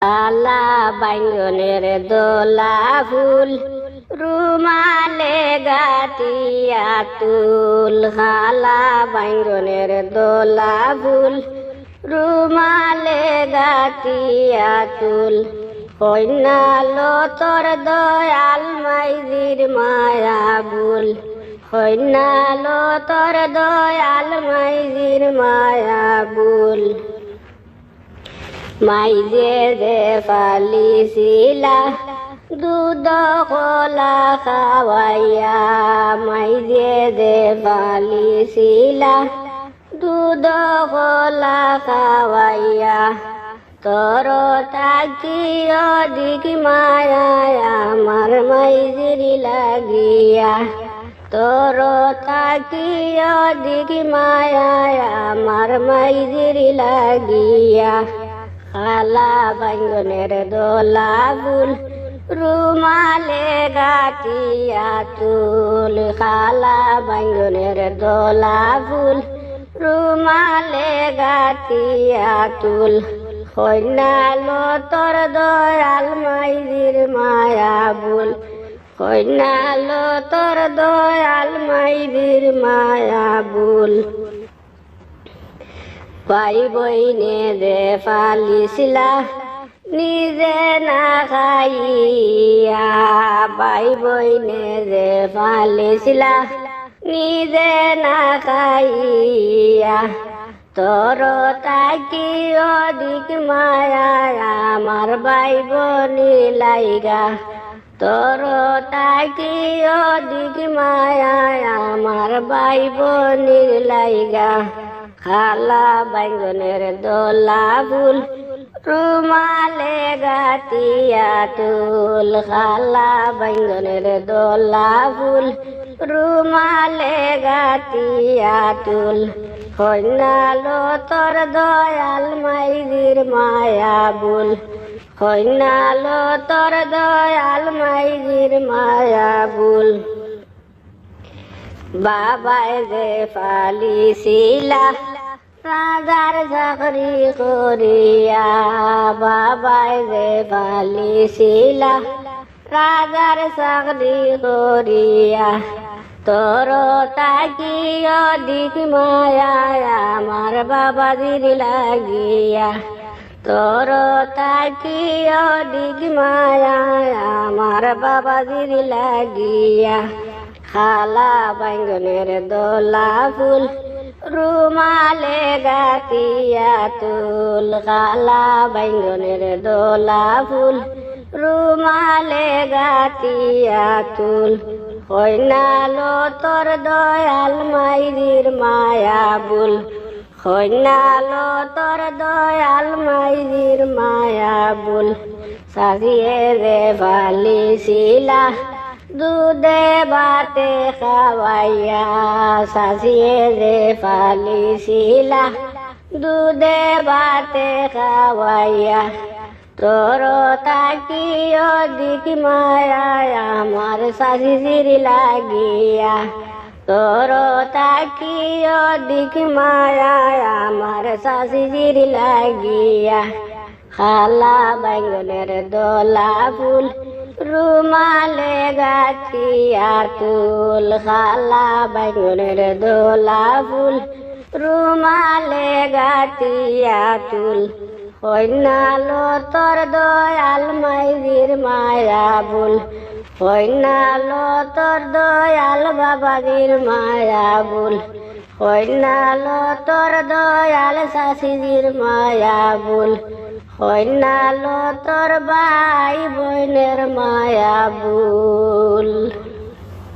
আলা বাইঙ্গনের দোলা ফুল রুমালে গাতিয়া তুল। খালা বাইঙ্গনের দোলা ফুল রুমালে গাতিয়া তুল। কন্যালো তোর দয়াল মাইজির মায়া বুল। কন্যালো তোর দয়াল মাইজির মায়া বুল। মাইজে যে ফালিছিলা দুধ কলা খাওয়াইয়া। মাইজে যে ফালিছিলা দুধ কলা খাওয়াইয়া। তোর তাকি অধিক মায়া আমার মাইজির লাগিয়া। তোর তাকি অধিক মায়া আমার মাইজির লাগিয়া। খালা বাইঙ্গনের দোলা ফুল রুমালে গাতিয়া তুল। খালা বাইঙ্গনের দোলা ফুল রুমালে গাতিয়া তুল। কন্যালো তোর দয়াল মাইজির মায়া বুল। কন্যালো তোর দয়াল মাইজির মায়া বুল। ভাই বইনে যে ফালিছিলা নিজে না খাইয়া। ভাই বইনে যে ফালিছিলা নিজে না খাইয়া। তোর তাকি অধিক মায়া আমার ভাই বনি লাইগা। তোর তাকি অধিক মায়া আমার ভাই বনি লাইগা। খালা বাইঙ্গনের দোলা ফুল রুমালে গাতিয়া তুল। খালা বাইঙ্গনের দোলা ফুল রুমালে গাতিয়া তুল। কন্যালো তোর দয়াল মাইজির মায়া বুল। কন্যালো তোর দয়াল মাইজির মায়া বুল। বাবাই যে ফালিছিলা রাজার চাকরি করিয়া। বাবাই যে ফালিছিলা রাজার চাকরি করিয়া। তোর তাকি অধিক মায়া আমার বাবাজির লাগিয়া। তোর তাকি অধিক মায়া আমার বাবাজির লাগিয়া। খালা বাইঙ্গনের দোলা ফুল রুমালে গাতিয়া তুল। খালা বাইঙ্গনের দোলা ফুল রুমালে গাতিয়া তুল। কন্যালো তোর দয়াল মাইজির মায়া বুল। কন্যালো তোর দয়াল মাইজির মায়া বুল। সাজিয়ে রে ফালিছিলা দুধে ভাতে খাওয়াইয়া। সাজিয়ে রে ফালিছিলা দুধে ভাতে খাওয়াইয়া। তোর তাকি অধিক মায়া আমার সাজিজির লাগিয়া। তোর তাকি অধিক মায়া আমার সাজিজির লাগিয়া। খালা বাইঙ্গনের দোলা ফুল রুমালে গাতিয়া তুল। খালা বাইঙ্গনের দোলা ফুল রুমালে গাতিয়া তুল। কন্যালো তোর দয়াল মাইজির মায়া বুল। কন্যালো তোর দয়াল বাবাজির মায়া বুল। কন্যালো তোর দয়াল শাশিজির মায়া বুল। কন্যালো তোর ভাই বোনের মায়া বুল।